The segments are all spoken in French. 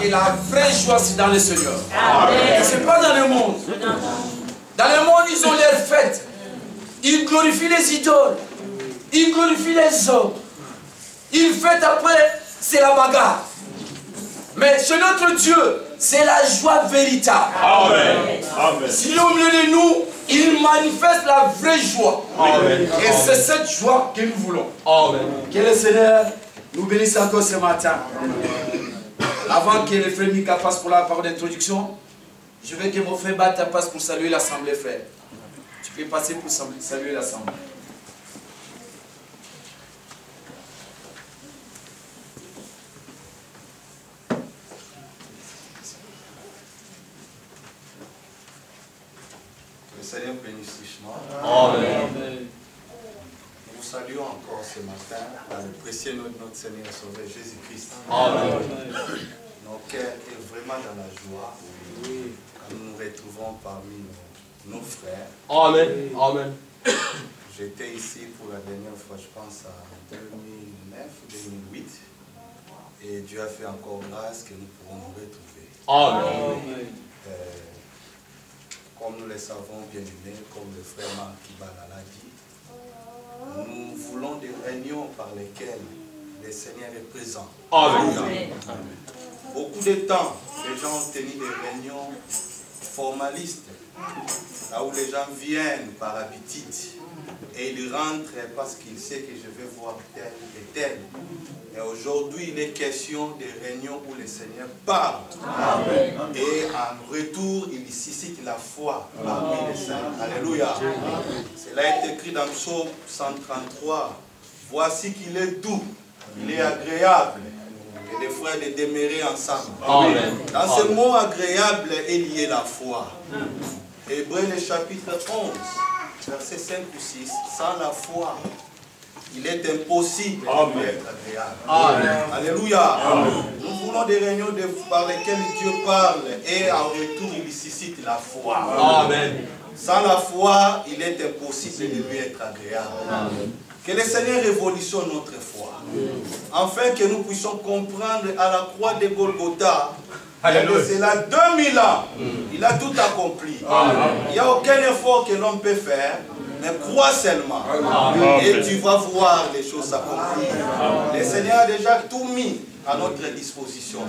La vraie joie, c'est dans le Seigneur. Ce n'est pas dans le monde. Dans le monde, ils ont leur fête. Ils glorifient les idoles. Ils glorifient les hommes. Ils fêtent après, c'est la bagarre. Mais chez notre Dieu, c'est la joie véritable. Amen. Amen. S'il est au milieu de nous, il manifeste la vraie joie. Amen. Et c'est cette joie que nous voulons. Amen. Que le Seigneur nous bénisse encore ce matin. Avant que le frère Mika passe pour la parole d'introduction, je veux que mon frère Bata passe pour saluer l'assemblée, frère. Tu peux passer pour saluer l'assemblée. Que le Seigneur bénisse richement. Amen. Nous vous saluons bénissions encore ce matin dans le précieux nom de notre Seigneur et Sauveur Jésus-Christ. Amen. Nos cœurs sont vraiment dans la joie quand nous nous retrouvons parmi nos frères. Amen. Amen. J'étais ici pour la dernière fois, je pense, en 2009-2008. Et Dieu a fait encore grâce que nous pourrons nous retrouver. Amen. Comme nous le savons bien aimés, comme le frère Marc Kibala l'a dit, nous voulons des réunions par lesquelles le Seigneur est présent. Amen. Beaucoup de temps, les gens ont tenu des réunions formalistes, là où les gens viennent par habitude et ils rentrent parce qu'ils savent que je vais voir tel et tel. Et aujourd'hui, il est question des réunions où le Seigneur parle. Amen. Et en retour, il suscite la foi parmi les saints. Alléluia. Cela est écrit dans Psaume 133. Voici qu'il est doux, il est agréable. Et les frères de demeurer ensemble. Amen. Dans ce mot agréable est lié la foi. Hébreux le chapitre 11, versets 5 ou 6. Sans la foi, il est impossible d'être agréable. Amen. Alléluia. Amen. Nous voulons des réunions par lesquelles Dieu parle et en retour il suscite la foi. Amen. Sans la foi, il est impossible de lui être agréable. Amen. Que le Seigneur révolutionne notre foi. Afin que nous puissions comprendre à la croix de Golgotha, c'est là 2000 ans, il a tout accompli. Il n'y a aucun effort que l'homme peut faire, mais crois seulement. Et tu vas voir les choses accomplies. Le Seigneur a déjà tout mis à notre disposition.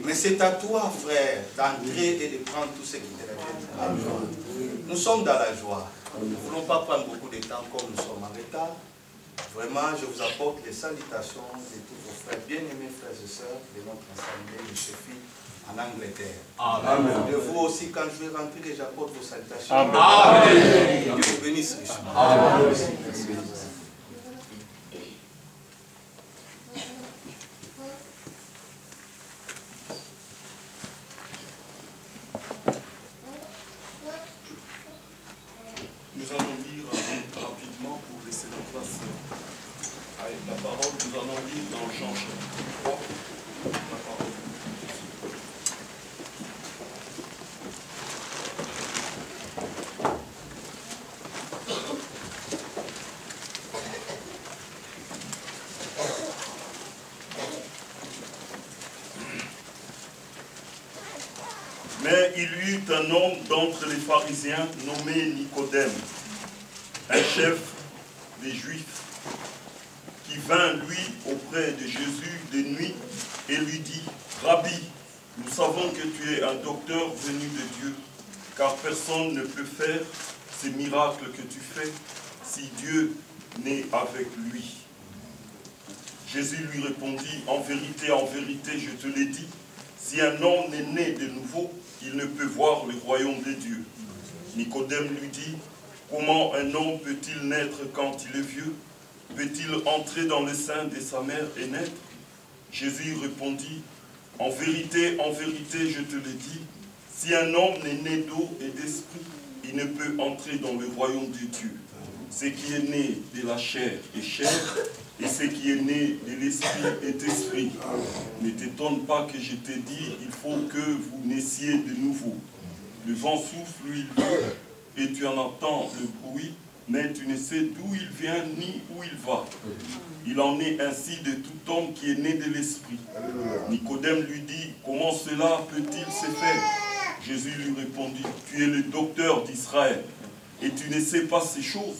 Mais c'est à toi, frère, d'entrer et de prendre tout ce qui te revient. Nous sommes dans la joie. Nous ne voulons pas prendre beaucoup de temps comme nous sommes en retard. Vraiment, je vous apporte les salutations de tous vos frères, bien-aimés frères et sœurs de notre assemblée de Sheffield en Angleterre. Amen. De vous aussi, quand je vais rentrer, que j'apporte vos salutations. Amen. Dieu vous bénisse richement. Amen. Merci. Nous allons lire rapidement pour laisser la place à la parole. Nous allons lire dans Jean chapitre 3 la parole. Mais il y eut un homme d'entre les pharisiens nommé Nicodème, un chef des Juifs, qui vint lui auprès de Jésus de nuit et lui dit, Rabbi, nous savons que tu es un docteur venu de Dieu, car personne ne peut faire ces miracles que tu fais si Dieu n'est avec lui. Jésus lui répondit, en vérité, je te l'ai dit, si un homme n'est né de nouveau, il ne peut voir le royaume de Dieu. Nicodème lui dit, comment un homme peut-il naître quand il est vieux? Peut-il entrer dans le sein de sa mère et naître? Jésus répondit, en vérité, je te le dis, si un homme n'est né d'eau et d'esprit, il ne peut entrer dans le royaume de Dieu. Ce qui est né de la chair est chair, et ce qui est né de l'esprit est esprit. Ne t'étonne pas que je t'ai dit, il faut que vous naissiez de nouveau. Le vent souffle où il veut, et tu en entends le bruit, mais tu ne sais d'où il vient ni où il va. Il en est ainsi de tout homme qui est né de l'esprit. Nicodème lui dit, comment cela peut-il se faire? Jésus lui répondit, tu es le docteur d'Israël, et tu ne sais pas ces choses.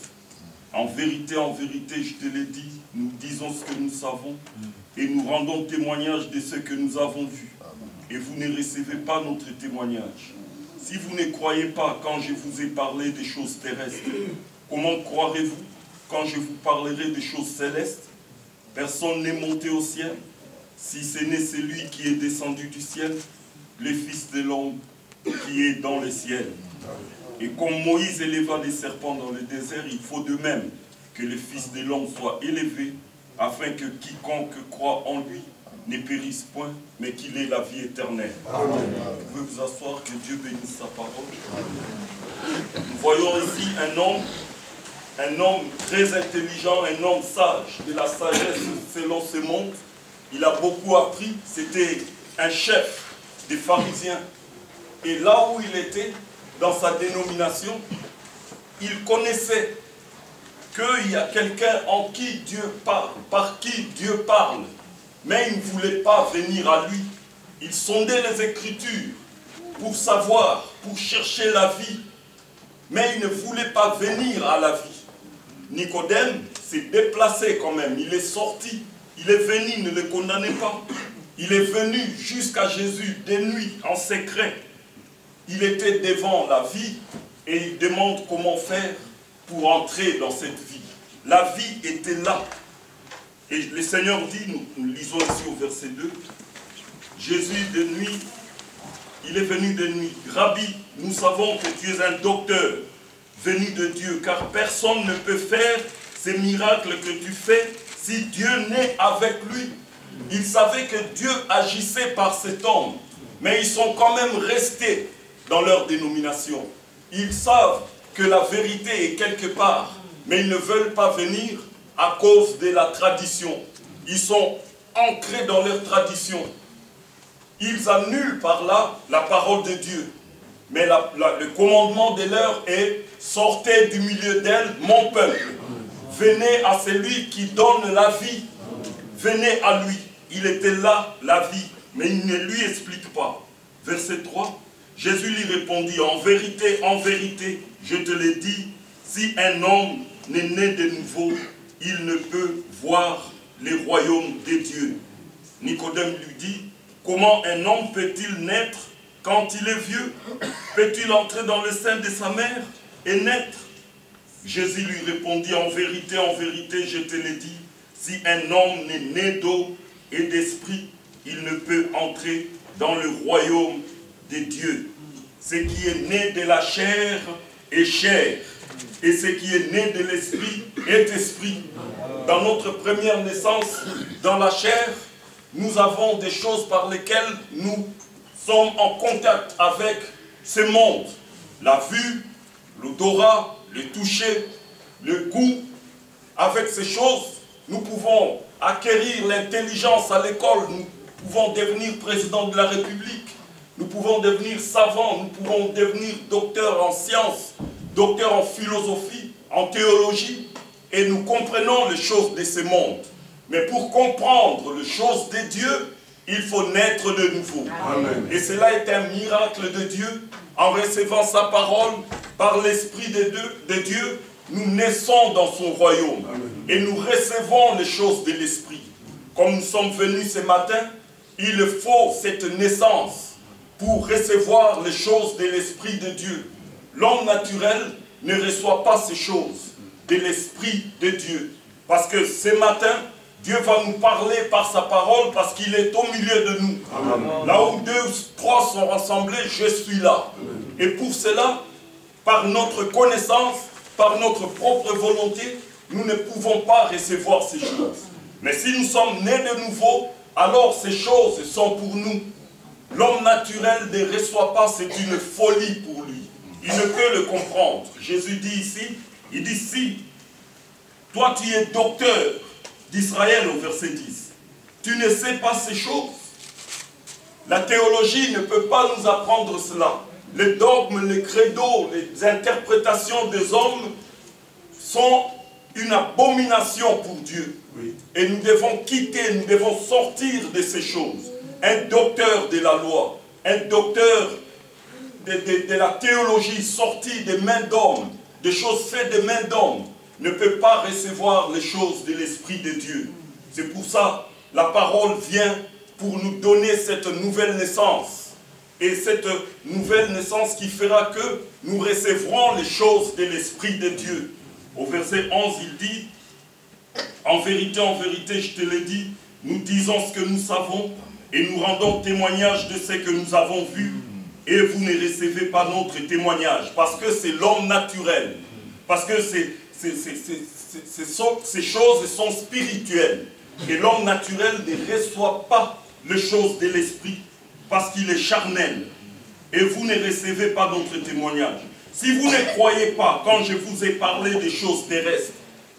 En vérité, je te l'ai dit, nous disons ce que nous savons, et nous rendons témoignage de ce que nous avons vu. Et vous ne recevez pas notre témoignage. Si vous ne croyez pas quand je vous ai parlé des choses terrestres, comment croirez-vous quand je vous parlerai des choses célestes? Personne n'est monté au ciel, si ce n'est celui qui est descendu du ciel, le Fils de l'homme qui est dans le ciel. Et comme Moïse éleva les serpents dans le désert, il faut de même que le Fils de l'homme soit élevé, afin que quiconque croit en lui ne périsse point, mais qu'il ait la vie éternelle. Amen. Vous pouvez vous asseoir, que Dieu bénisse sa parole. Nous voyons ici un homme un homme très intelligent, un homme sage, de la sagesse selon ce monde. Il a beaucoup appris, c'était un chef des pharisiens. Et là où il était, dans sa dénomination, il connaissait qu'il y a quelqu'un en qui Dieu parle, par qui Dieu parle, mais il ne voulait pas venir à lui. Il sondait les Écritures pour savoir, pour chercher la vie, mais il ne voulait pas venir à la vie. Nicodème s'est déplacé quand même, il est sorti, il est venu, ne le condamnez pas. Il est venu jusqu'à Jésus de nuit, en secret. Il était devant la vie et il demande comment faire pour entrer dans cette vie. La vie était là. Et le Seigneur dit, nous lisons ici au verset 2, Jésus de nuit, il est venu de nuit. Rabbi, nous savons que tu es un docteur venu de Dieu, car personne ne peut faire ces miracles que tu fais si Dieu n'est avec lui. Ils savaient que Dieu agissait par cet homme, mais ils sont quand même restés dans leur dénomination. Ils savent que la vérité est quelque part, mais ils ne veulent pas venir à cause de la tradition. Ils sont ancrés dans leur tradition. Ils annulent par là la parole de Dieu. Mais le commandement de leur est « Sortez du milieu d'elle, mon peuple. Venez à celui qui donne la vie. Venez à lui. » Il était là, la vie, mais il ne lui explique pas. Verset 3, Jésus lui répondit, « En vérité, je te l'ai dit, si un homme n'est né de nouveau, il ne peut voir les royaumes des dieux. » Nicodème lui dit, « Comment un homme peut-il naître quand il est vieux? Peut-il entrer dans le sein de sa mère et naître ?» Jésus lui répondit, en vérité, je te l'ai dit, si un homme n'est né d'eau et d'esprit, il ne peut entrer dans le royaume des dieux. Ce qui est né de la chair est chair, et ce qui est né de l'esprit est esprit. Dans notre première naissance, dans la chair, nous avons des choses par lesquelles nous sommes en contact avec ce monde. La vue, l'odorat, le toucher, le goût. Avec ces choses, nous pouvons acquérir l'intelligence à l'école, nous pouvons devenir président de la République, nous pouvons devenir savants, nous pouvons devenir docteurs en sciences, docteurs en philosophie, en théologie, et nous comprenons les choses de ce monde. Mais pour comprendre les choses de Dieu, il faut naître de nouveau. Amen. Et cela est un miracle de Dieu. En recevant sa parole par l'Esprit de Dieu, nous naissons dans son royaume. Amen. Et nous recevons les choses de l'Esprit. Comme nous sommes venus ce matin, il faut cette naissance pour recevoir les choses de l'Esprit de Dieu. L'homme naturel ne reçoit pas ces choses de l'Esprit de Dieu. Parce que ce matin, Dieu va nous parler par sa parole parce qu'il est au milieu de nous. Amen. Là où 2 ou 3 sont rassemblés, je suis là. Amen. Et pour cela, par notre connaissance, par notre propre volonté, nous ne pouvons pas recevoir ces choses. Mais si nous sommes nés de nouveau, alors ces choses sont pour nous. L'homme naturel ne reçoit pas, c'est une folie pour lui. Il ne peut le comprendre. Jésus dit ici, il dit si, toi tu es docteur d'Israël au verset 10, tu ne sais pas ces choses. La théologie ne peut pas nous apprendre cela. Les dogmes, les credos, les interprétations des hommes sont une abomination pour Dieu. Oui. Et nous devons quitter, nous devons sortir de ces choses. Un docteur de la loi, un docteur de la théologie sorti des mains d'hommes, des choses faites des mains d'hommes, ne peut pas recevoir les choses de l'Esprit de Dieu. C'est pour ça que la parole vient pour nous donner cette nouvelle naissance. Et cette nouvelle naissance qui fera que nous recevrons les choses de l'Esprit de Dieu. Au verset 11, il dit, en vérité, je te l'ai dit, nous disons ce que nous savons et nous rendons témoignage de ce que nous avons vu et vous ne recevez pas notre témoignage. Parce que c'est l'homme naturel. Parce que ces choses sont spirituelles. Et l'homme naturel ne reçoit pas les choses de l'esprit parce qu'il est charnel. Et vous ne recevez pas notre témoignage. Si vous ne croyez pas, quand je vous ai parlé des choses terrestres,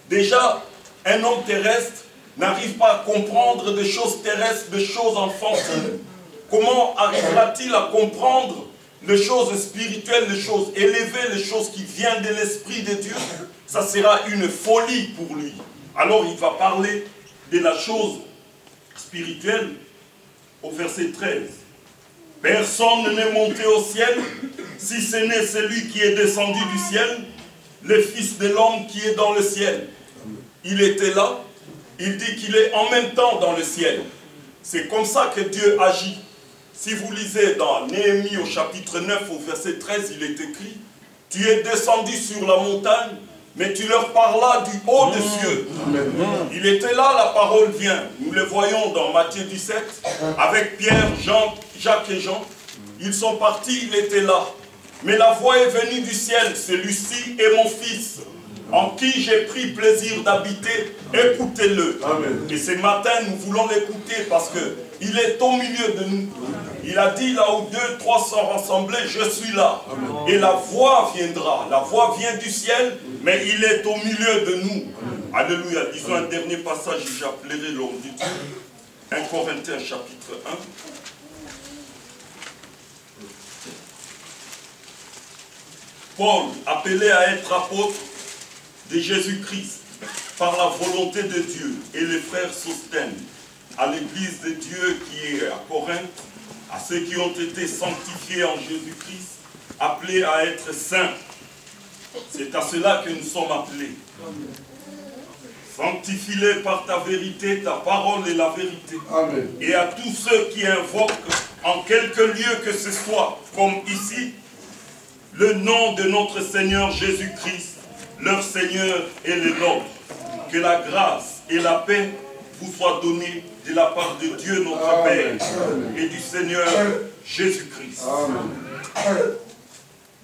déjà, un homme terrestre n'arrive pas à comprendre des choses terrestres, des choses enfantines. Comment arrivera-t-il à comprendre les choses spirituelles, les choses élevées, les choses qui viennent de l'Esprit de Dieu? Ça sera une folie pour lui. Alors il va parler de la chose spirituelle au verset 13. Personne n'est monté au ciel, si ce n'est celui qui est descendu du ciel, le Fils de l'homme qui est dans le ciel. Il était là, il dit qu'il est en même temps dans le ciel. C'est comme ça que Dieu agit. Si vous lisez dans Néhémie au chapitre 9, au verset 13, il est écrit, « Tu es descendu sur la montagne, mais tu leur parlas du haut des cieux. » Il était là, la parole vient. Nous le voyons dans Matthieu 17, avec Pierre, Jean, Jacques et Jean. Ils sont partis, il était là. Mais la voix est venue du ciel, celui-ci est mon fils, en qui j'ai pris plaisir d'habiter, écoutez-le. Et ce matin, nous voulons l'écouter parce qu'il est au milieu de nous. Il a dit, là où 2, 3 sont rassemblés, je suis là. Et la voix viendra. La voix vient du ciel, mais il est au milieu de nous. Alléluia. Disons un dernier passage et j'appellerai l'homme de Dieu. 1 Corinthiens chapitre 1. Paul, appelé à être apôtre de Jésus-Christ par la volonté de Dieu, et les frères Sosthène, à l'église de Dieu qui est à Corinthe, à ceux qui ont été sanctifiés en Jésus-Christ, appelés à être saints. C'est à cela que nous sommes appelés. Sanctifie-les par ta vérité, ta parole est la vérité. Amen. Et à tous ceux qui invoquent en quelque lieu que ce soit, comme ici, le nom de notre Seigneur Jésus-Christ, leur Seigneur et le nôtre. Que la grâce et la paix vous soient données de la part de Dieu notre Amen. Père et du Seigneur Jésus-Christ.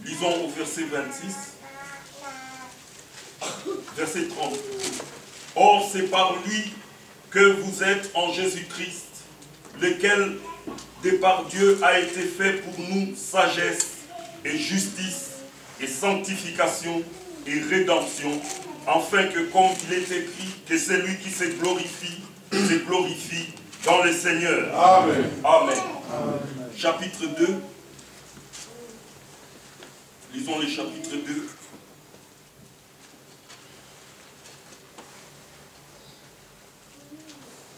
Lisons au verset 26, verset 30. Or c'est par lui que vous êtes en Jésus-Christ, lequel de par Dieu a été fait pour nous sagesse et justice et sanctification et rédemption, afin que, comme il est écrit, que celui qui se glorifie dans le Seigneur. Amen. Amen. Amen. Chapitre 2. Lisons le chapitre 2.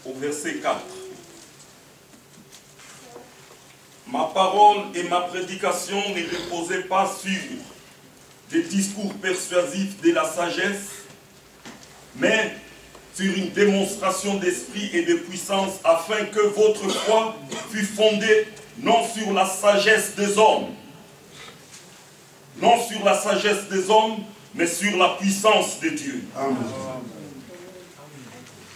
Au verset 4. Ma parole et ma prédication ne reposaient pas sur des discours persuasifs de la sagesse, mais sur une démonstration d'esprit et de puissance, afin que votre foi fût fondée non sur la sagesse des hommes, non sur la sagesse des hommes, mais sur la puissance de Dieu. Amen.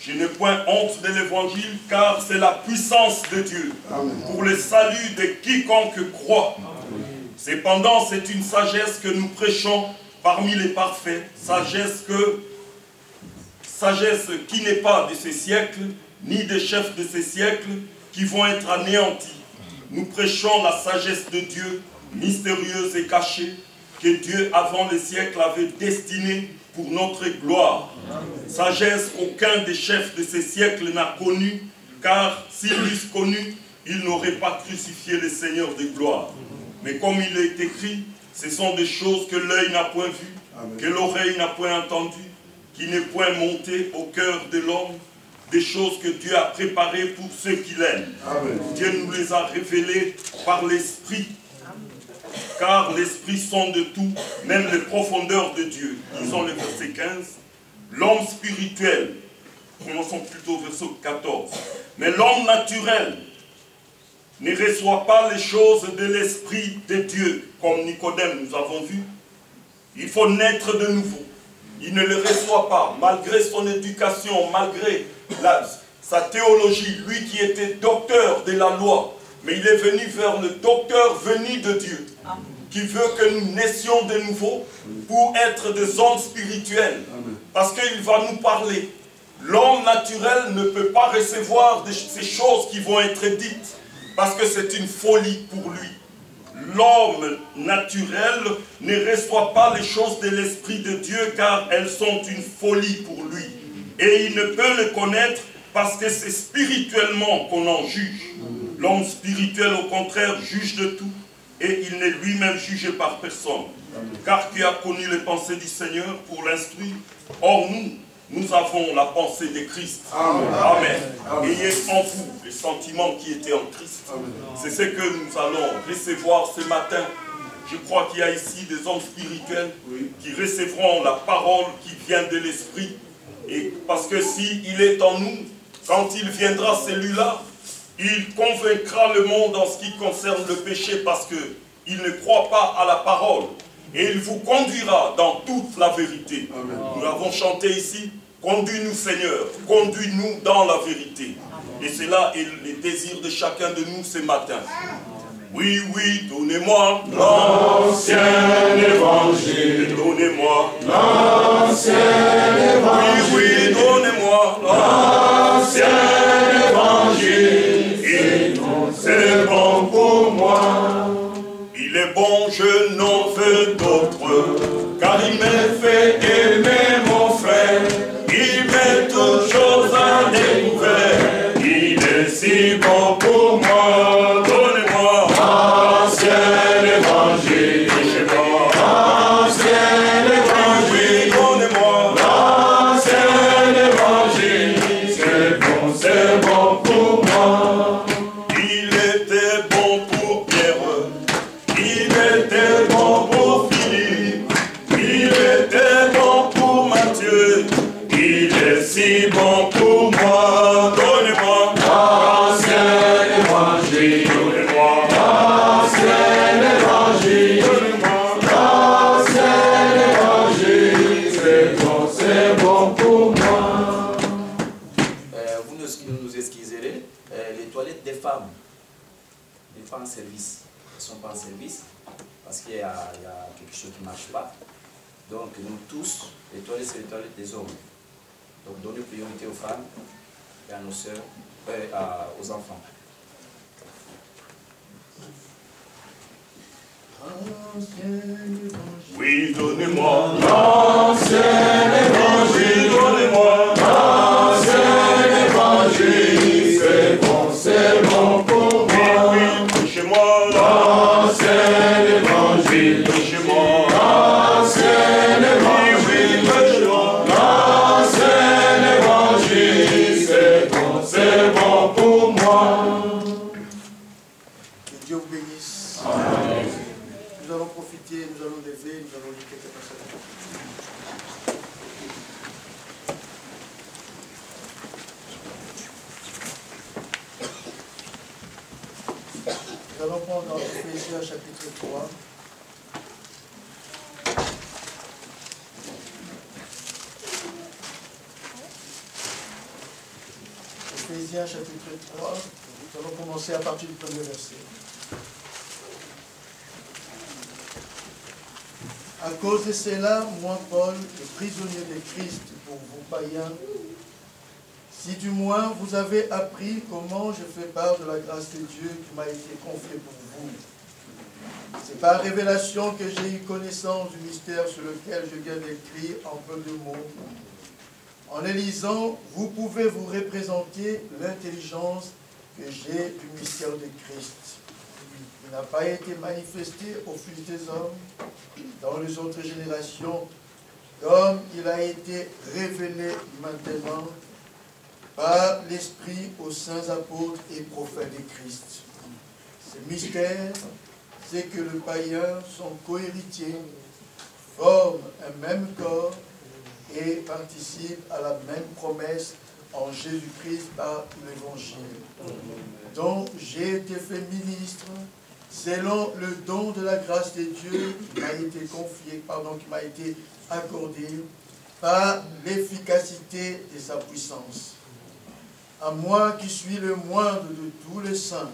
Je n'ai point honte de l'évangile, car c'est la puissance de Dieu. Amen. Pour le salut de quiconque croit. Amen. Cependant, c'est une sagesse que nous prêchons parmi les parfaits, sagesse qui n'est pas de ces siècles, ni des chefs de ces siècles, qui vont être anéantis. Nous prêchons la sagesse de Dieu, mystérieuse et cachée, que Dieu, avant les siècles, avait destinée pour notre gloire. Sagesse qu'aucun des chefs de ces siècles n'a connue, car s'ils l'eussent connue, ils n'auraient pas crucifié le Seigneur de gloire. Mais comme il est écrit, ce sont des choses que l'œil n'a point vues, que l'oreille n'a point entendues, qui n'est point monté au cœur de l'homme, des choses que Dieu a préparées pour ceux qui l'aiment. Dieu nous les a révélées par l'Esprit, car l'Esprit sonde tout, même les profondeurs de Dieu. Lisons le verset 15. L'homme spirituel, commençons plutôt au verset 14. Mais l'homme naturel ne reçoit pas les choses de l'Esprit de Dieu, comme Nicodème nous avons vu. Il faut naître de nouveau. Il ne le reçoit pas, malgré son éducation, malgré sa théologie, lui qui était docteur de la loi. Mais il est venu vers le docteur venu de Dieu, qui veut que nous naissions de nouveau pour être des hommes spirituels. Parce qu'il va nous parler. L'homme naturel ne peut pas recevoir ces choses qui vont être dites, parce que c'est une folie pour lui. l'homme naturel ne reçoit pas les choses de l'Esprit de Dieu car elles sont une folie pour lui. Et il ne peut le connaître parce que c'est spirituellement qu'on en juge. L'homme spirituel, au contraire, juge de tout et il n'est lui-même jugé par personne. Car qui a connu les pensées du Seigneur pour l'instruire? Or nous avons la pensée de Christ. Amen. Ayez en vous les sentiments qui étaient en Christ. C'est ce que nous allons recevoir ce matin. Je crois qu'il y a ici des hommes spirituels qui recevront la parole qui vient de l'Esprit. Et parce que s'il est en nous, quand il viendra celui-là, il convaincra le monde en ce qui concerne le péché parce qu'il ne croit pas à la parole. Et il vous conduira dans toute la vérité. Amen. Nous l'avons chanté ici. Conduis-nous Seigneur, conduis-nous dans la vérité. Et c'est là le désir de chacun de nous ce matin. Oui, oui, donnez-moi l'ancien évangile. Donnez-moi l'ancien évangile. Oui, oui, donnez-moi l'ancien évangile. C'est bon pour moi. Il est bon, je n'en veux d'autre, car il m'a fait aimer mon frère. Il met toutes choses à découvert. Il est si bon pour moi. Donnez-moi l'ancien évangile. L'ancien évangile. Donnez-moi l'ancien évangile. C'est bon pour moi. Il était bon pour Pierre. Il était bon pour Philippe. Il était bon pour Matthieu. Il est si bon pour moi. Donnez-moi l'ancien évangile. Donnez-moi l'ancien évangile. Donnez-moi l'ancien évangile. C'est bon pour moi. Vous nous excuserez, les toilettes des femmes en service, elles ne sont pas en service parce qu'il y a quelque chose qui ne marche pas. Donc nous tous, les toilettes, c'est les toilettes des hommes. Donc donnez priorité aux femmes et à nos sœurs, aux enfants. Oui, donnez-moi L'ancien évangile. Donnez-moi L'ancien évangile. C'est bon pour moi. chez moi L'ancien évangile. chez moi L'ancien évangile. L'ancien évangile. C'est bon pour moi. Que Dieu vous bénisse. Amen. Nous allons profiter, nous allons lever, nous allons lire quelques passages. Nous allons prendre dans Éphésiens chapitre 3. Éphésiens chapitre 3. Nous allons commencer à partir du premier verset. À cause de cela, moi, Paul, le prisonnier de Christ pour vous païens, si du moins vous avez appris comment je fais part de la grâce de Dieu qui m'a été confiée pour vous. C'est par révélation que j'ai eu connaissance du mystère sur lequel je viens d'écrire en peu de mots. En les lisant, vous pouvez vous représenter l'intelligence que j'ai du mystère de Christ. Il n'a pas été manifesté au fil des hommes, dans les autres générations, comme il a été révélé maintenant par l'Esprit aux saints apôtres et prophètes de Christ. Ce mystère, c'est que le païen, son cohéritier, forme un même corps et participe à la même promesse en Jésus-Christ par l'Évangile, dont j'ai été fait ministre selon le don de la grâce de Dieu qui m'a été confié, qui m'a été accordé par l'efficacité de sa puissance. À moi qui suis le moindre de tous les saints,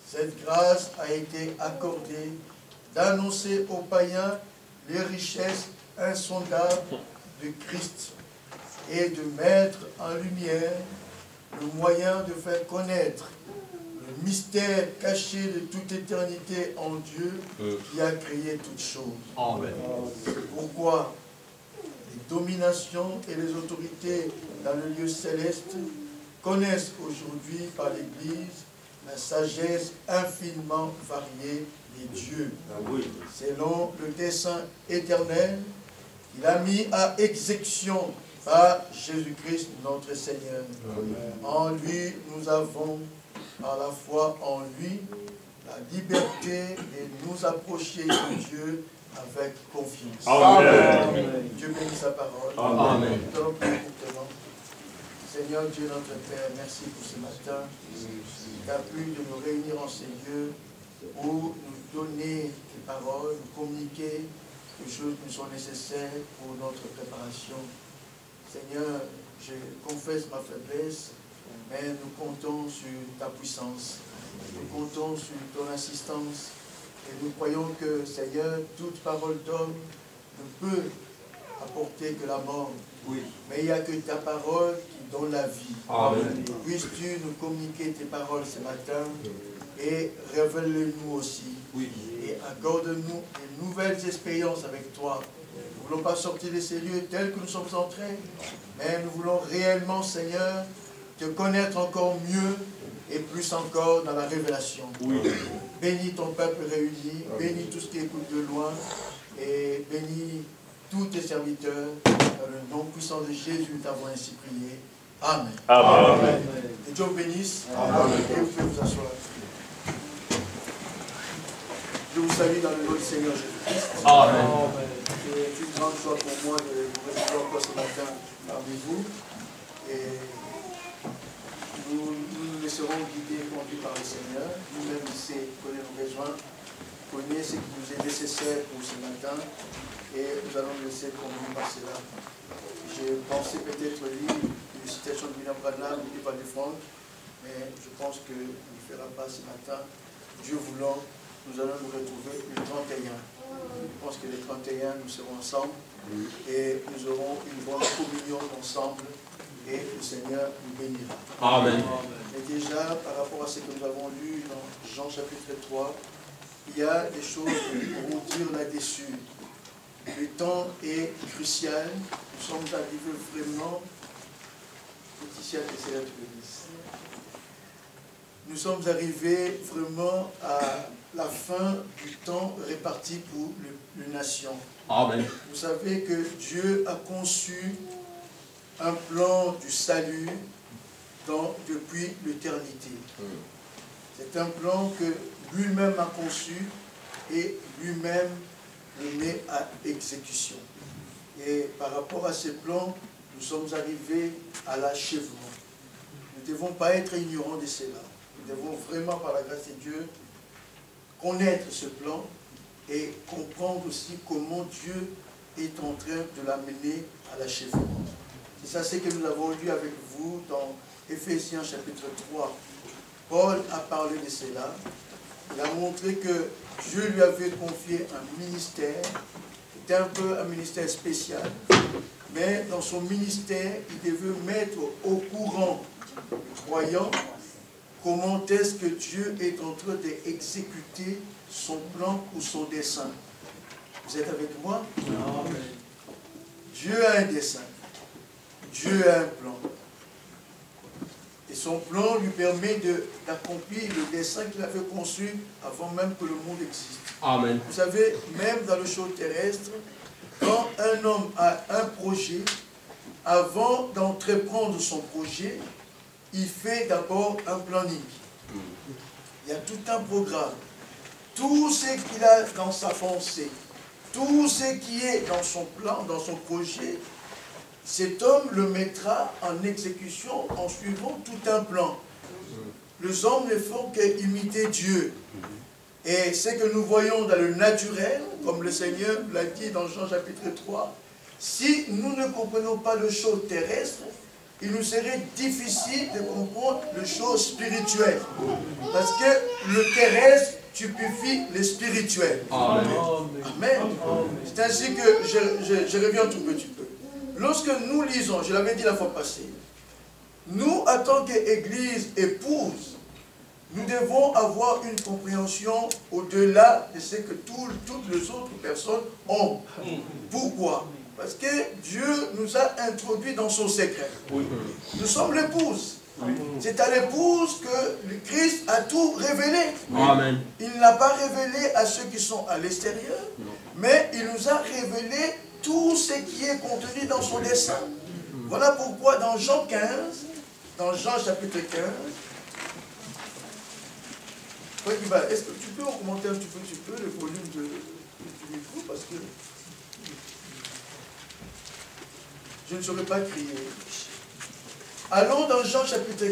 cette grâce a été accordée d'annoncer aux païens les richesses insondables de Christ et de mettre en lumière le moyen de faire connaître le mystère caché de toute éternité en Dieu qui a créé toutes choses. Amen. C'est pourquoi les dominations et les autorités dans le lieu céleste connaissent aujourd'hui par l'Église la sagesse infiniment variée des dieux, selon le dessein éternel qu'il a mis à exécution par Jésus-Christ notre Seigneur. En lui, nous avons, par la foi en lui, la liberté de nous approcher de Dieu avec confiance. Amen. Dieu bénit sa parole. Amen. Nous allons prier maintenant. Seigneur Dieu notre Père, merci pour ce matin. Tu as pu de nous réunir en ces lieux pour nous donner tes paroles, nous communiquer les choses qui nous sont nécessaires pour notre préparation. Seigneur, je confesse ma faiblesse, mais nous comptons sur ta puissance. Nous comptons sur ton assistance. Et nous croyons que, Seigneur, toute parole d'homme ne peut apporter que la mort. Oui. Mais il n'y a que ta parole qui donne la vie. Amen. Puisses-tu nous communiquer tes paroles ce matin et révèle-le-nous aussi. Oui. Et accorde-nous de nouvelles expériences avec toi. Nous ne voulons pas sortir de ces lieux tels que nous sommes entrés, mais nous voulons réellement, Seigneur, te connaître encore mieux et plus encore dans la révélation. Oui. Bénis ton peuple réuni, bénis tous qui écoutent de loin et bénis tous tes serviteurs. Dans le nom puissant de Jésus, nous t'avons ainsi prié. Amen. Amen. Amen. Que Dieu vous bénisse. Amen. Et vous pouvez vous asseoir. Je vous salue dans le nom du Seigneur Jésus-Christ. Amen. C'est une grande joie pour moi de vous retrouver encore ce matin parmi vous. Et nous nous laisserons guider et conduire par le Seigneur. Nous-mêmes ici, connaissons nos besoins, connaissons ce qui nous est nécessaire pour ce matin. Et nous allons nous laisser conduire par cela. J'ai pensé peut-être lire une citation de William Branham ou d'Evan Frank, mais je pense qu'il ne fera pas ce matin. Dieu voulant, nous allons nous retrouver le 31. Je pense que le 31, nous serons ensemble et nous aurons une bonne communion ensemble et le Seigneur nous bénira. Amen. Et déjà, par rapport à ce que nous avons lu dans Jean chapitre 3, il y a des choses pour vous dire là-dessus. Le temps est crucial. Nous sommes arrivés vraiment. Nous sommes arrivés vraiment à la fin du temps réparti pour les nations. Amen. Vous savez que Dieu a conçu un plan du salut depuis l'éternité. C'est un plan que lui-même a conçu et lui-même le met à exécution. Et par rapport à ce plan, nous sommes arrivés à l'achèvement. Nous ne devons pas être ignorants de cela. Nous devons vraiment, par la grâce de Dieu, connaître ce plan et comprendre aussi comment Dieu est en train de l'amener à l'achèvement. C'est ça ce que nous avons lu avec vous dans Éphésiens chapitre 3. Paul a parlé de cela. Il a montré que Dieu lui avait confié un ministère. C'était un peu un ministère spécial. Mais dans son ministère, il devait mettre au courant les croyants comment est-ce que Dieu est en train d'exécuter son plan ou son dessein. Vous êtes avec moi? Amen. Dieu a un dessein. Dieu a un plan. Et son plan lui permet d'accomplir le dessein qu'il avait conçu avant même que le monde existe. Amen. Vous savez, même dans le chose terrestre, quand un homme a un projet, avant d'entreprendre son projet, il fait d'abord un planning. Il y a tout un programme. Tout ce qu'il a dans sa pensée, tout ce qui est dans son plan, dans son projet, cet homme le mettra en exécution en suivant tout un plan. Les hommes ne font qu'imiter Dieu. Et ce que nous voyons dans le naturel, comme le Seigneur l'a dit dans Jean chapitre 3, si nous ne comprenons pas les choses terrestres, il nous serait difficile de comprendre les choses spirituelles. Parce que le terrestre stupéfie le spirituel. Amen. Amen. C'est ainsi que je reviens un tout petit peu. Lorsque nous lisons, je l'avais dit la fois passée, nous, en tant qu'Église épouse, nous devons avoir une compréhension au-delà de ce que toutes les autres personnes ont. Pourquoi? Parce que Dieu nous a introduits dans son secret. Nous sommes l'épouse. C'est à l'épouse que le Christ a tout révélé. Amen. Il ne l'a pas révélé à ceux qui sont à l'extérieur, mais il nous a révélé tout ce qui est contenu dans son dessein. Voilà pourquoi dans Jean 15, dans Jean chapitre 15, est-ce que tu peux augmenter un petit peu le volume du micro, parce que je ne saurais pas crier. Allons dans Jean chapitre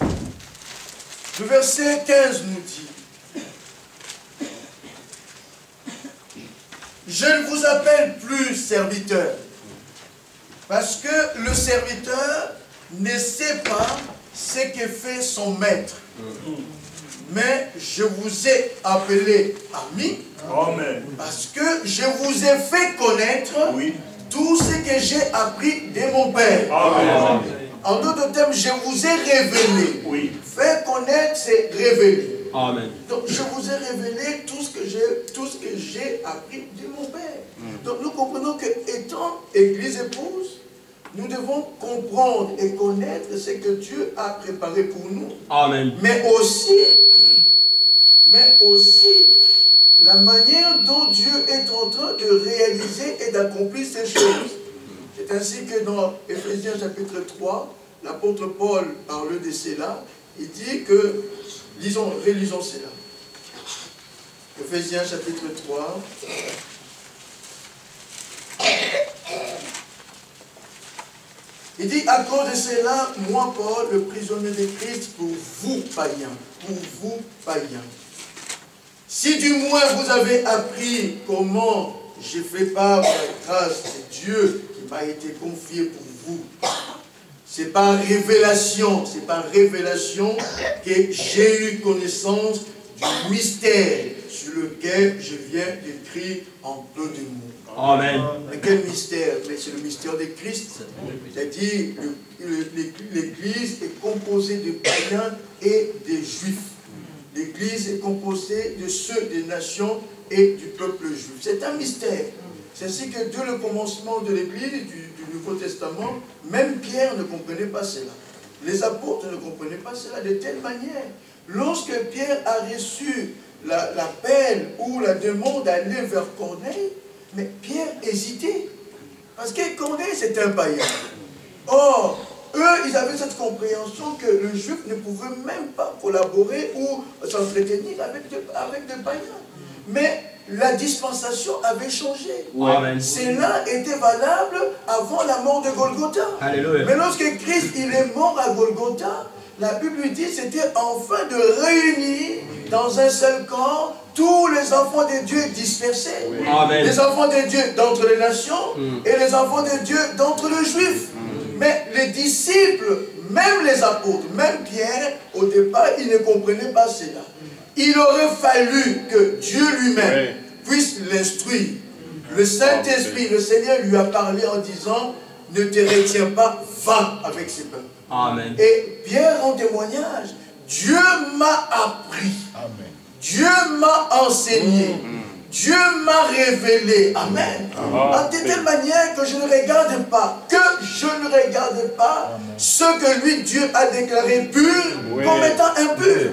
15. Le verset 15 nous dit: je ne vous appelle plus serviteur, parce que le serviteur ne sait pas ce que fait son maître. Mais je vous ai appelé ami, parce que je vous ai fait connaître tout ce que j'ai appris de mon Père. Amen. En d'autres termes, je vous ai révélé. Faire connaître, c'est révéler. Amen. Donc, je vous ai révélé tout ce que j'ai appris de mon Père. Donc, nous comprenons que, étant Église épouse, nous devons comprendre et connaître ce que Dieu a préparé pour nous. Amen. Mais aussi, la manière dont Dieu est en train de réaliser et d'accomplir ces choses. C'est ainsi que dans Éphésiens chapitre 3, l'apôtre Paul parle de cela. Il dit que, relisons cela. Éphésiens chapitre 3. Il dit, à cause de cela, moi Paul, le prisonnier de Christ, pour vous païens. Si du moins vous avez appris comment j'ai fait part de la grâce de Dieu qui m'a été confiée pour vous, c'est par révélation que j'ai eu connaissance du mystère sur lequel je viens d'écrire en peu de mots. Amen. Mais quel mystère? Mais c'est le mystère de Christ. C'est-à-dire, l'Église est composée de païens et de juifs. L'Église est composée de ceux des nations et du peuple juif. C'est un mystère. C'est ainsi que dès le commencement de l'Église, du Nouveau Testament, même Pierre ne comprenait pas cela. Les apôtres ne comprenaient pas cela de telle manière. Lorsque Pierre a reçu l'appel ou la demande d'aller vers Corneille, mais Pierre hésitait. Parce que Corneille, c'était un païen. Or, eux, ils avaient cette compréhension que le juif ne pouvait même pas collaborer ou s'entretenir avec des païens. Mais la dispensation avait changé. Cela était valable avant la mort de Golgotha. Alléluia. Mais lorsque Christ il est mort à Golgotha, la Bible dit c'était enfin de réunir dans un seul corps tous les enfants de Dieu dispersés. Amen. Les enfants de Dieu d'entre les nations et les enfants de Dieu d'entre les juifs. Mais les disciples, même les apôtres, même Pierre, au départ, ils ne comprenaient pas cela. Il aurait fallu que Dieu lui-même puisse l'instruire. Le Saint-Esprit, le Seigneur lui a parlé en disant, ne te retiens pas, va avec ces peuples. Amen. Et Pierre rend témoignage, Dieu m'a appris, Dieu m'a enseigné, Dieu m'a révélé. Amen. De telle manière que je ne regarde pas, ce que lui, Dieu a déclaré pur comme étant impur.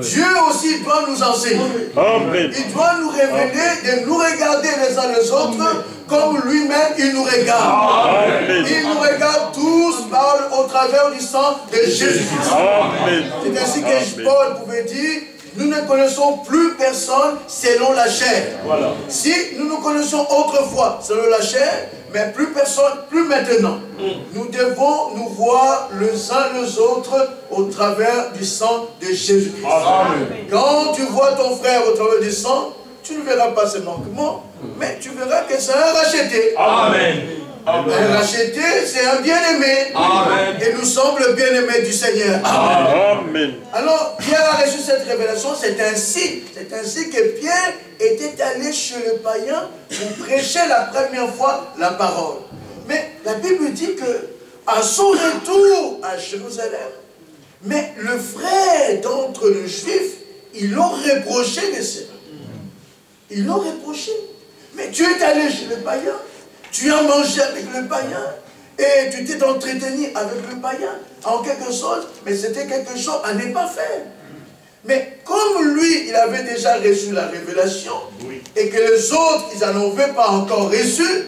Dieu aussi doit nous enseigner. Il doit nous révéler de nous regarder les uns les autres comme lui-même il nous regarde. Il nous regarde tous au travers du sang de Jésus-Christ. C'est ainsi que Paul pouvait dire, nous ne connaissons plus personne selon la chair. Si nous nous connaissons autrefois selon la chair, mais plus personne, plus maintenant. Nous devons nous voir les uns les autres au travers du sang de Jésus-Christ. Quand tu vois ton frère au travers du sang, tu ne verras pas ses manquements, mais tu verras que c'est un racheté. Amen. Un racheté, c'est un bien-aimé. Et nous sommes le bien-aimé du Seigneur. Amen. Alors, Pierre a reçu cette révélation. C'est ainsi que Pierre était allé chez le païen pour prêcher la première fois la parole. Mais la Bible dit que à son retour à Jérusalem, Mais le frère d'entre les Juifs, ils l'ont reproché de cela. Ils l'ont reproché. Mais tu es allé chez le païen, tu as mangé avec le païen, et tu t'es entretenu avec le païen, en quelque sorte, mais c'était quelque chose à ne pas faire. Mais comme lui, il avait déjà reçu la révélation, oui, et que les autres, ils n'en avaient pas encore reçu,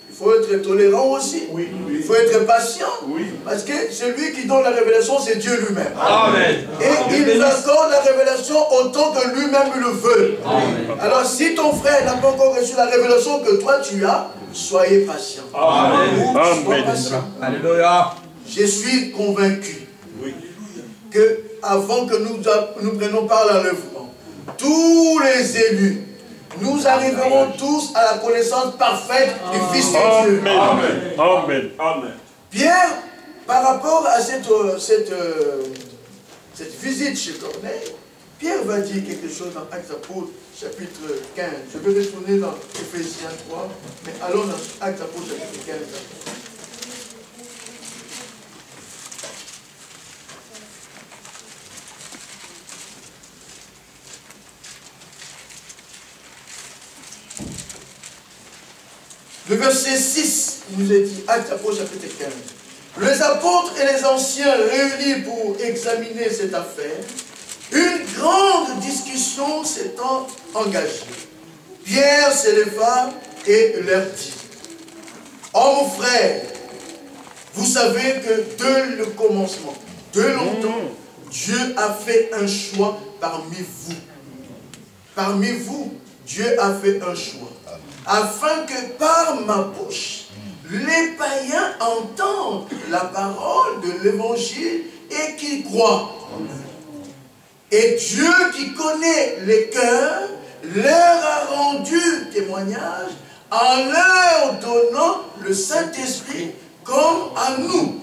il faut être tolérant aussi. Oui, oui. Il faut être patient. Oui. Parce que celui qui donne la révélation, c'est Dieu lui-même. Amen. Et il nous accorde la révélation autant que lui-même le veut. Amen. Alors si ton frère n'a pas encore reçu la révélation que toi tu as, soyez patient. Amen. Soyez patient. Alléluia. Je suis convaincu, oui, que avant que nous prenions part à l'enlèvement, tous les élus, nous arriverons tous à la connaissance parfaite du Fils de Dieu. Amen. Amen. Amen. Pierre, par rapport à cette visite chez Corneille, Pierre va dire quelque chose dans Actes Apôtres, chapitre 15. Je vais retourner dans Éphésiens 3, mais allons dans Actes Apôtres, chapitre 15. Le verset 6 nous est dit, Actes Apôtres chapitre 15. Les apôtres et les anciens réunis pour examiner cette affaire, une grande discussion s'étant engagée. Pierre s'éleva et leur dit, « Oh mon frère, vous savez que dès le commencement, de longtemps, Dieu a fait un choix parmi vous. Parmi vous, Dieu a fait un choix. Afin que par ma bouche, les païens entendent la parole de l'évangile et qu'ils croient. Et Dieu qui connaît les cœurs, leur a rendu témoignage en leur donnant le Saint-Esprit comme à nous.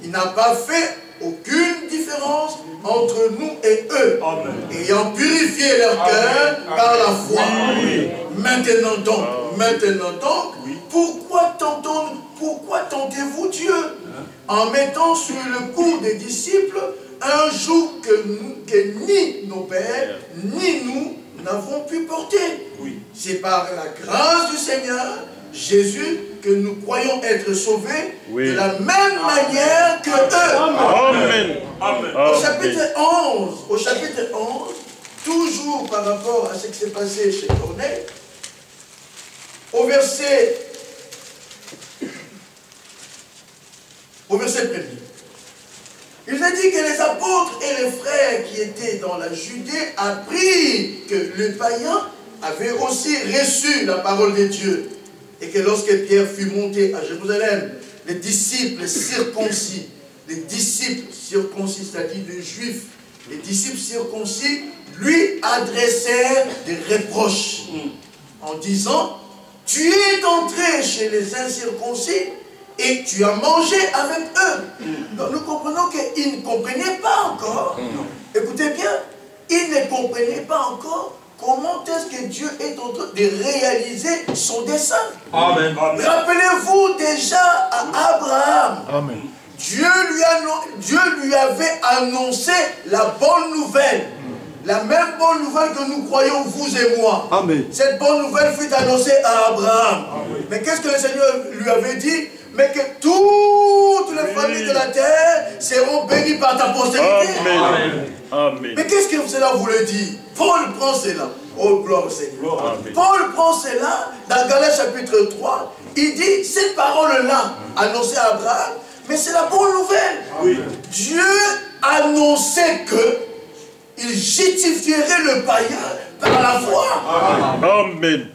Il n'a pas fait aucune différence entre nous et eux, amen, ayant purifié leur cœur par la foi. Oui. Maintenant donc, oui, pourquoi tentez-vous Dieu en mettant sur le cou des disciples un joug que ni nos pères, ni nous n'avons pu porter? Oui. C'est par la grâce du Seigneur Jésus que nous croyons être sauvés, oui, de la même manière que eux. Amen. Amen. Au chapitre 11, toujours par rapport à ce qui s'est passé chez Corneille, au verset 1er, il a dit que les apôtres et les frères qui étaient dans la Judée apprirent que les païens avaient aussi reçu la parole de Dieu. Et que lorsque Pierre fut monté à Jérusalem, les disciples circoncis, c'est-à-dire les Juifs, les disciples circoncis, lui adressèrent des reproches en disant, tu es entré chez les incirconcis et tu as mangé avec eux. Donc nous comprenons qu'ils ne comprenaient pas encore. Écoutez bien, ils ne comprenaient pas encore comment est-ce que Dieu est en train de réaliser son dessein. Amen. Rappelez-vous déjà à Abraham. Amen. Dieu lui avait annoncé la bonne nouvelle. La même bonne nouvelle que nous croyons, vous et moi. Amen. Cette bonne nouvelle fut annoncée à Abraham. Amen. Mais qu'est-ce que le Seigneur lui avait dit? Mais que toutes les familles de la terre seront bénies par ta postérité. Amen. Amen. Mais qu'est-ce que cela voulait dire? Paul prend cela. Oh, gloire au Seigneur. Amen. Paul prend cela dans Galates chapitre 3. Il dit, cette parole-là, annoncée à Abraham, mais c'est la bonne nouvelle. Oui. Dieu annonçait que il justifierait le païen par la foi. Amen.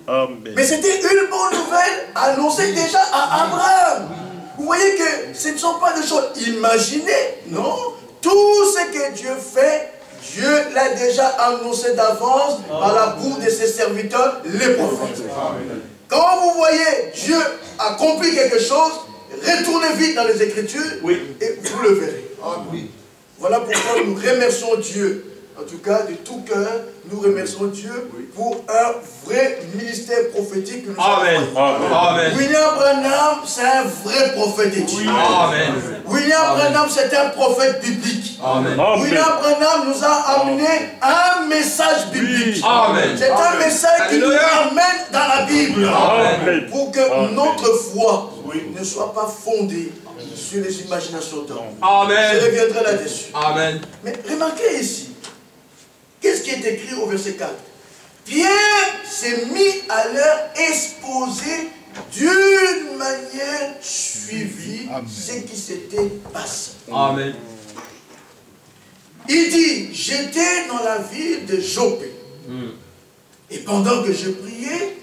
Amen. Mais c'était une bonne nouvelle annoncée déjà à Abraham. Vous voyez que ce ne sont pas des choses imaginées, non. Tout ce que Dieu fait, Dieu l'a déjà annoncé d'avance par la bouche de ses serviteurs, les prophètes. Amen. Quand vous voyez Dieu accomplir quelque chose, retournez vite dans les Écritures, oui, et vous le verrez. Ah, oui. Voilà pourquoi nous remercions Dieu en tout cas, de tout cœur, nous remercions Dieu pour un vrai ministère prophétique que nous avons. William Branham, c'est un vrai prophète de Dieu. William Branham, c'est un prophète biblique. William Branham nous a amené un message biblique. C'est un message qui nous amène dans la Bible. Pour que notre foi ne soit pas fondée sur les imaginations d'hommes. Je reviendrai là-dessus. Mais remarquez ici, qu'est-ce qui est écrit au verset 4? Pierre s'est mis à leur exposer d'une manière suivie ce qui s'était passé. Il dit, j'étais dans la ville de Joppé. Et pendant que je priais,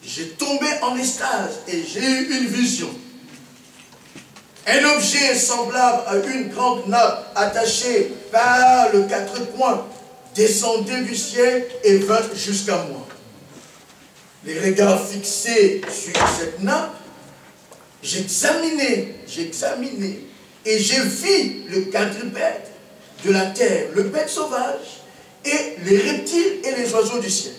j'ai tombé en extase et j'ai eu une vision. Un objet semblable à une grande nappe attachée par les 4 coins descendait du ciel et vint jusqu'à moi. Les regards fixés sur cette nappe, j'examinais et j'ai vu le quadrupède de la terre, le bête sauvage et les reptiles et les oiseaux du ciel.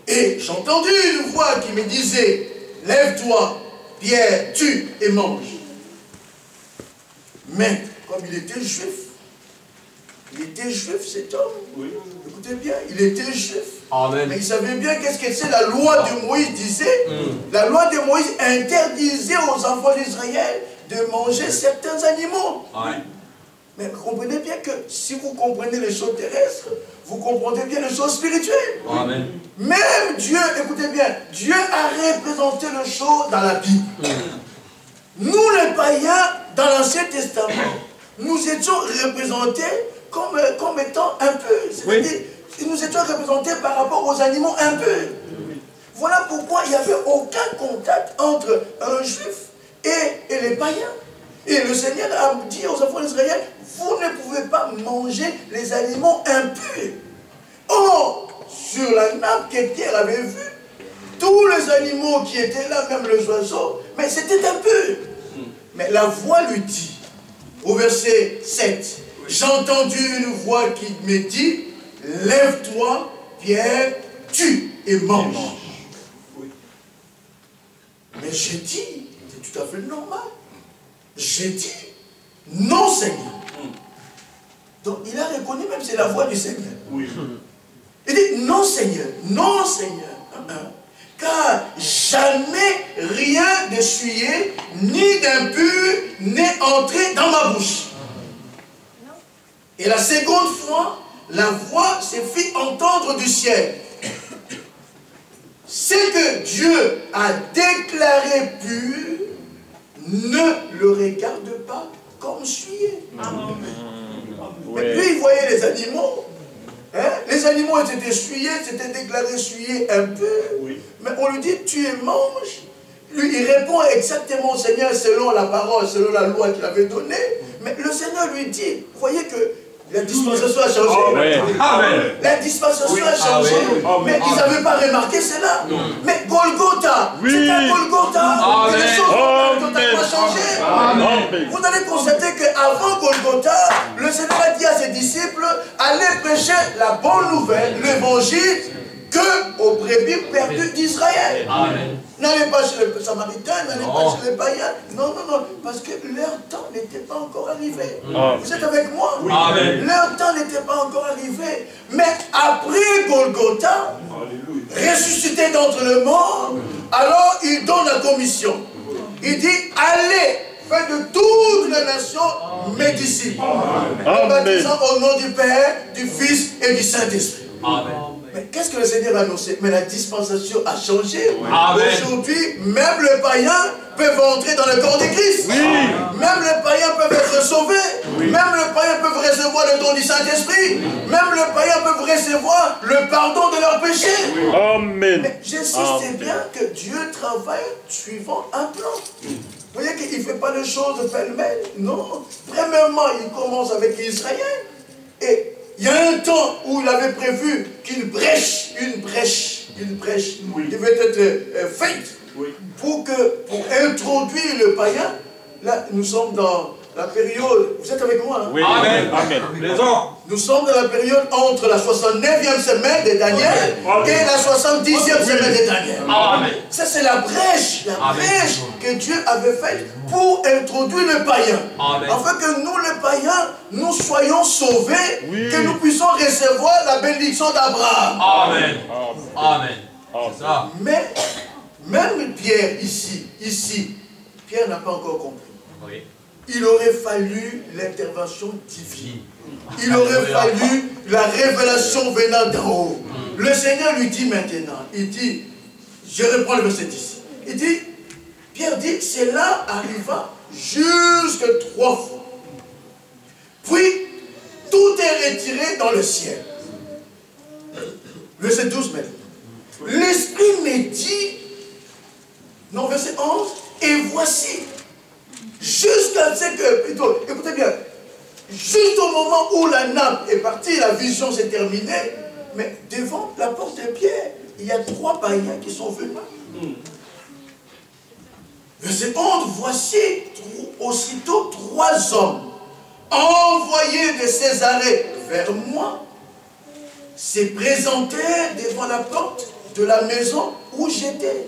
Et j'entendis une voix qui me disait, lève-toi, Pierre, tue et mange. Mais, comme il était juif cet homme, écoutez bien, il était juif. Mais il savait bien qu'est-ce que c'est la loi de Moïse disait. La loi de Moïse interdisait aux enfants d'Israël de manger certains animaux. Mais vous comprenez bien que si vous comprenez les choses terrestres, vous comprenez bien les choses spirituelles. Même Dieu, écoutez bien, Dieu a représenté les choses dans la Bible. Nous les païens, dans l'Ancien Testament, nous étions représentés comme étant un peu. C'est-à-dire, nous étions représentés par rapport aux animaux un peu. Voilà pourquoi il n'y avait aucun contact entre un juif et les païens. Et le Seigneur a dit aux enfants d'Israël, vous ne pouvez pas manger les animaux impurs. Or, sur la nappe que Pierre avait vue, tous les animaux qui étaient là, même les oiseaux, mais c'était impur. Mais la voix lui dit, au verset 7, j'ai entendu une voix qui me dit, lève-toi, Pierre, tue et mange. Mais j'ai dit, c'est tout à fait normal. J'ai dit, non Seigneur. Donc il a reconnu même c'est la voix du Seigneur. Il dit, non Seigneur, non Seigneur. Car jamais rien de souillé, ni d'impur, n'est entré dans ma bouche. Et la seconde fois, la voix s'est fait entendre du ciel. Ce que Dieu a déclaré pur, ne le regarde pas comme souillé. Mais puis il voyait les animaux. Les animaux étaient souillés, c'était déclaré souillé un peu. Mais on lui dit, tu es mange. Lui, il répond exactement au Seigneur selon la parole, selon la loi qu'il avait donnée. Mais le Seigneur lui dit, vous voyez que la dispensation a changé. La dispensation a changé. Mais ils n'avaient pas remarqué cela. Mais Golgotha, c'est un Golgotha. Que les choses n'ont pas changé. Vous allez constater qu'avant Golgotha, le Seigneur a dit à ses disciples, allez prêcher la bonne nouvelle, l'évangile, que aux brebis perdues d'Israël. N'allez pas chez les Samaritains, n'allez pas chez les païens. Non, parce que leur temps n'était pas encore arrivé. Vous êtes avec moi? Leur temps n'était pas encore arrivé. Mais après Golgotha, ressuscité d'entre les morts, alors il donne la commission. Il dit, allez, faites de toutes les nations mes disciples, en baptisant au nom du Père, du Fils et du Saint-Esprit. Mais qu'est-ce que le Seigneur a annoncé? Mais la dispensation a changé. Aujourd'hui, même les païens peuvent entrer dans le corps de Christ. Même les païens peuvent être sauvés. Même les païens peuvent recevoir le don du Saint-Esprit. Même les païens peuvent recevoir le pardon de leurs péchés. Mais j'insiste bien que Dieu travaille suivant un plan. Vous voyez qu'il ne fait pas de choses pêle-mêle. Non. Premièrement, il commence avec Israël. Et il y a un temps où il avait prévu qu'une brèche devait être faite pour introduire le païen. Là, nous sommes dans la période, vous êtes avec moi, hein? Oui. Amen. Amen. Plaisant. Nous sommes dans la période entre la 69e semaine de Daniel et la 70e semaine de Daniel. Amen. Ça, c'est la brèche que Dieu avait faite pour introduire le païen. Amen. Afin que nous, les païens, nous soyons sauvés, que nous puissions recevoir la bénédiction d'Abraham. Amen. Amen. C'est ça. Mais, même Pierre, ici, Pierre n'a pas encore compris. Oui. Il aurait fallu l'intervention divine. Il aurait fallu la révélation venant d'en haut. Le Seigneur lui dit maintenant, il dit, je reprends le verset 10. Il dit, Pierre dit, cela arriva jusque 3 fois. Puis, tout est retiré dans le ciel. Verset 12 maintenant. L'Esprit me dit, non, verset 11, et voici, jusqu'à ce que, plutôt, écoutez bien, juste au moment où la nappe est partie, la vision s'est terminée, mais devant la porte de Pierre, il y a 3 païens qui sont venus. Verset 11, voici aussitôt 3 hommes envoyés de Césarée vers moi, se présentèrent devant la porte de la maison où j'étais.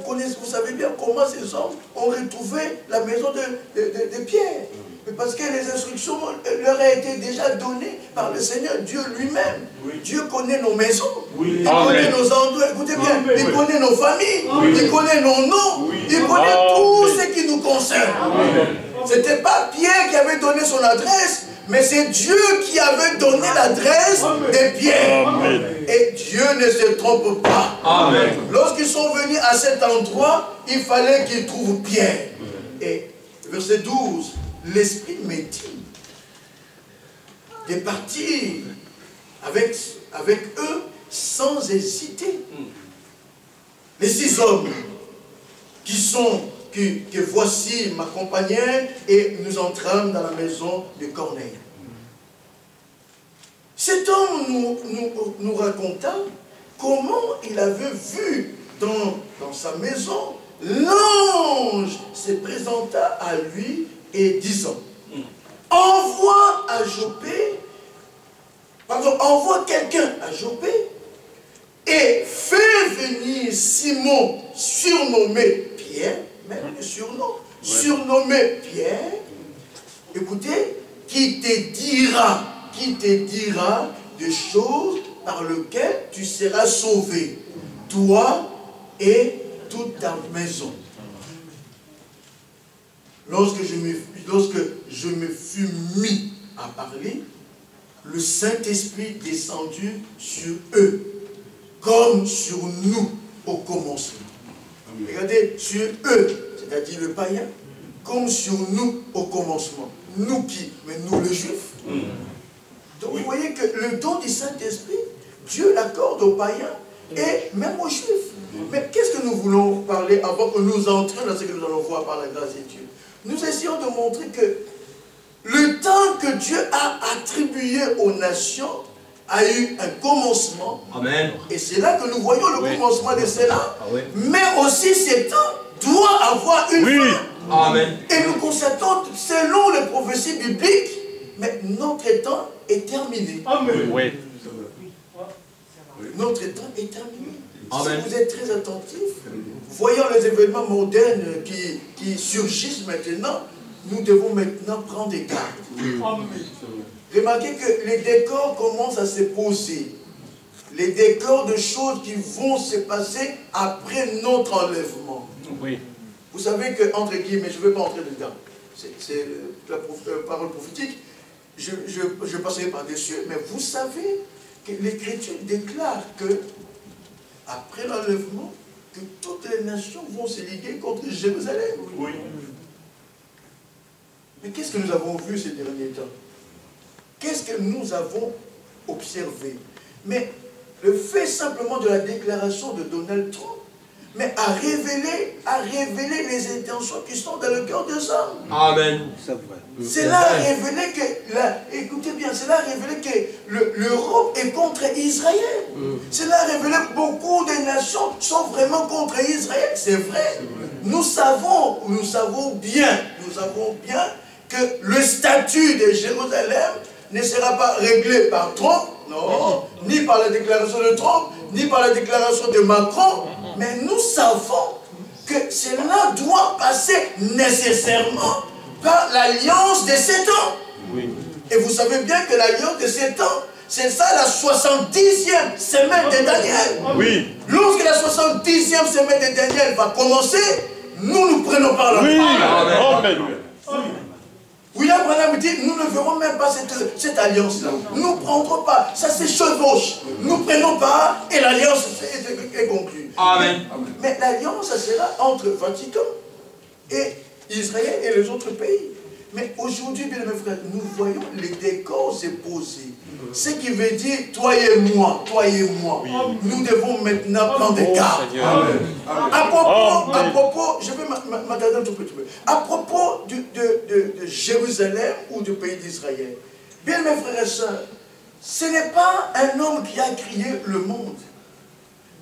Vous savez bien comment ces hommes ont retrouvé la maison de Pierre. Parce que les instructions leur ont été déjà données par le Seigneur, Dieu lui-même. Oui. Dieu connaît nos maisons, il connaît nos endroits, écoutez bien, il connaît nos familles, il connaît nos noms, il connaît tout ce qui nous concerne. Ce n'était pas Pierre qui avait donné son adresse, mais c'est Dieu qui avait donné l'adresse de Pierre. Amen. Et Dieu ne se trompe pas. Lorsqu'ils sont venus à cet endroit, il fallait qu'ils trouvent Pierre. Et verset 12, l'Esprit me dit de partir avec eux sans hésiter. Les 6 hommes que voici m'accompagnèrent et nous entrâmes dans la maison de Corneille. Cet homme nous raconta comment il avait vu dans sa maison, l'ange se présenta à lui et disant, envoie quelqu'un à Joppé et fais venir Simon surnommé Pierre, même le surnom, surnommé Pierre, écoutez, qui te dira des choses par lesquelles tu seras sauvé, toi et toute ta maison. Lorsque je me fus mis à parler, le Saint-Esprit descendu sur eux, comme sur nous au commencement. Regardez, sur eux, c'est-à-dire le païen, comme sur nous au commencement. Nous qui? Mais nous les Juifs. Donc vous voyez que le don du Saint-Esprit, Dieu l'accorde aux païens et même aux Juifs. Mais qu'est-ce que nous voulons parler avant que nous entrions dans ce que nous allons voir par la grâce de Dieu? Nous essayons de montrer que le temps que Dieu a attribué aux nations a eu un commencement. Amen. Et c'est là que nous voyons le commencement de cela. Mais aussi, ce temps doit avoir une fin. Amen. Et nous constatons, selon les prophéties bibliques, mais notre temps est terminé. Amen. Oui. Notre temps est terminé. Amen. Si vous êtes très attentifs, voyant les événements modernes qui surgissent maintenant, nous devons maintenant prendre des gardes. Amen. Remarquez que les décors commencent à se poser. Les décors de choses qui vont se passer après notre enlèvement. Oui. Vous savez que, entre guillemets, je ne vais pas entrer dedans. C'est la parole prophétique. Je passerai par-dessus, mais vous savez que l'Écriture déclare que, après l'enlèvement, que toutes les nations vont se liguer contre Jérusalem. Oui. Mais qu'est-ce que nous avons vu ces derniers temps? Qu'est-ce que nous avons observé? Mais le fait simplement de la déclaration de Donald Trump, mais a révélé les intentions qui sont dans le cœur des hommes. Amen. Cela a révélé que, écoutez bien, cela a révélé que l'Europe est contre Israël. Cela a révélé que beaucoup de nations sont vraiment contre Israël. C'est vrai. Nous savons bien que le statut de Jérusalem ne sera pas réglé par Trump, non, ni par la déclaration de Trump, ni par la déclaration de Macron, mais nous savons que cela doit passer nécessairement par l'alliance de 7 ans. Oui. Et vous savez bien que l'alliance de 7 ans, c'est ça la 70e semaine de Daniel. Oui. Lorsque la 70e semaine de Daniel va commencer, nous prenons par la main. Amen. William Branham dit, nous ne verrons même pas cette alliance-là. Nous ne prendrons pas, ça se chevauche. Nous prenons pas et l'alliance est conclue. Amen. Mais l'alliance, ça sera entre le Vatican et Israël et les autres pays. Mais aujourd'hui, bien mes frères, nous voyons les décors se poser. Ce qui veut dire, toi et moi, oui. Nous devons maintenant prendre garde. À propos, je vais m'attarder un tout petit peu. À propos de Jérusalem ou du pays d'Israël, bien mes frères et sœurs, ce n'est pas un homme qui a créé le monde,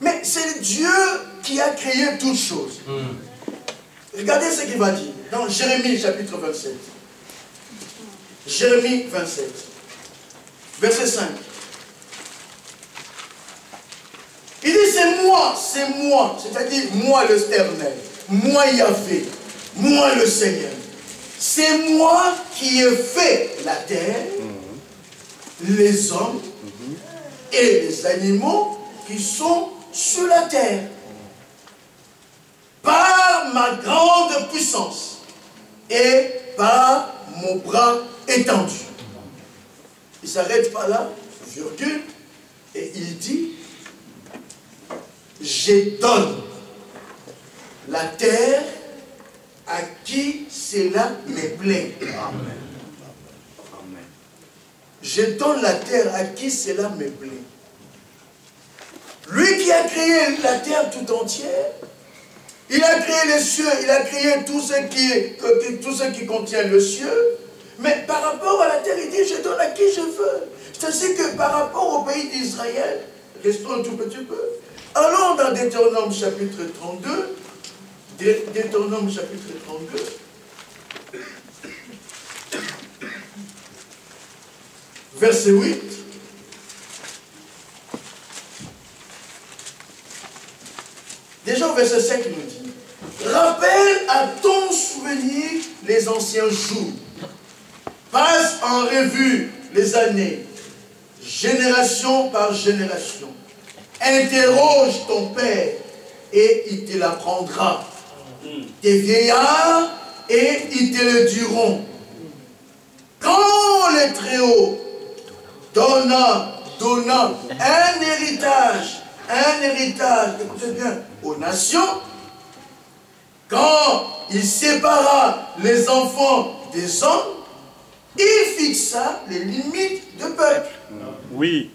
mais c'est Dieu qui a créé toutes choses. Regardez ce qu'il va dire dans Jérémie chapitre 27. Jérémie 27, verset 5. Il dit, c'est moi, c'est-à-dire moi l'Éternel, moi Yahvé, moi le Seigneur. C'est moi qui ai fait la terre, les hommes et les animaux qui sont sur la terre. Par ma grande puissance et par mon bras étendu. Il ne s'arrête pas là, virgule, et il dit, je donne la terre à qui cela me plaît. Amen. Je donne la terre à qui cela me plaît. Lui qui a créé la terre tout entière, il a créé les cieux, il a créé tout ce qui contient le cieux, mais par rapport à la terre, il dit, je donne à qui je veux. C'est-à-dire que par rapport au pays d'Israël, restons un tout petit peu, allons dans Deutéronome chapitre 32, Deutéronome chapitre 32, verset 8. Déjà au verset 5, il nous dit, rappelle à ton souvenir les anciens jours. Passe en revue les années, génération par génération. Interroge ton père et il te l'apprendra. Tes vieillards et ils te le diront. Quand les Très-Hauts donna un héritage, écoutez bien, aux nations, quand il sépara les enfants des hommes, il fixa les limites de peuple. Oui.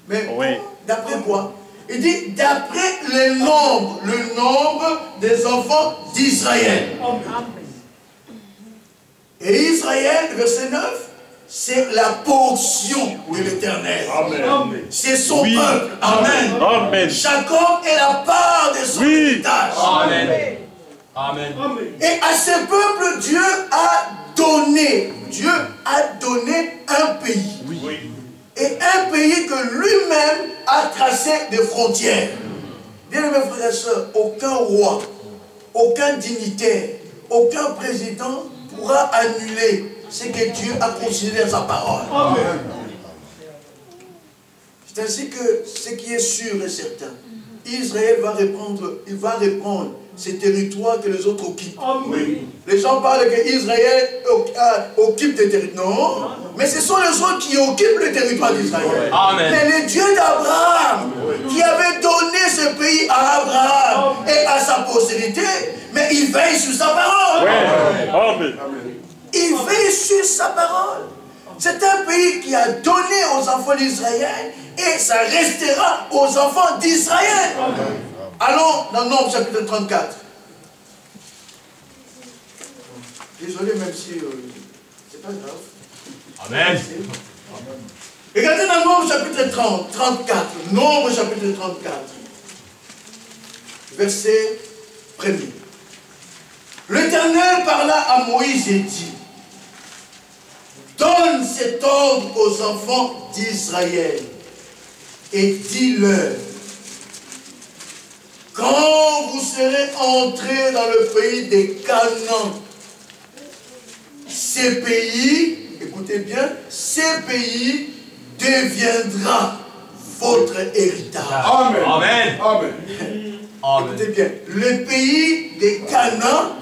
Mais oui. D'après quoi? Il dit d'après le nombre des enfants d'Israël. Et Israël, verset 9, c'est la portion de l'Éternel. C'est son peuple. Amen. Amen. Jacob est la part de son héritage. Amen. Amen. Et à ce peuple, Dieu a donné un pays. Oui. Et un pays que lui-même a tracé des frontières. Bien mes frères et sœurs, aucun roi, aucun dignitaire, aucun président pourra annuler ce que Dieu a considéré dans sa parole. Amen. C'est ainsi que ce qui est sûr et certain, Israël va reprendre ces territoires que les autres occupent. Oui. Les gens parlent qu'Israël occupe des territoires. Non, mais ce sont les autres qui occupent le territoire d'Israël. Mais le Dieu d'Abraham, qui avait donné ce pays à Abraham et à sa postérité, mais il veille sur sa parole. Amen. Il veille sur sa parole. C'est un pays qui a donné aux enfants d'Israël et ça restera aux enfants d'Israël. Allons dans Nombre chapitre 34. Désolé, même si c'est pas grave. Amen. Regardez dans Nombre chapitre 34. Nombre chapitre 34. Verset 1er. L'Éternel parla à Moïse et dit, donne cet ordre aux enfants d'Israël et dis-leur, quand vous serez entrés dans le pays des Canaan, ces pays, écoutez bien, ces pays deviendra votre héritage. Amen. Amen. Amen. Amen. Écoutez bien, le pays des Canaan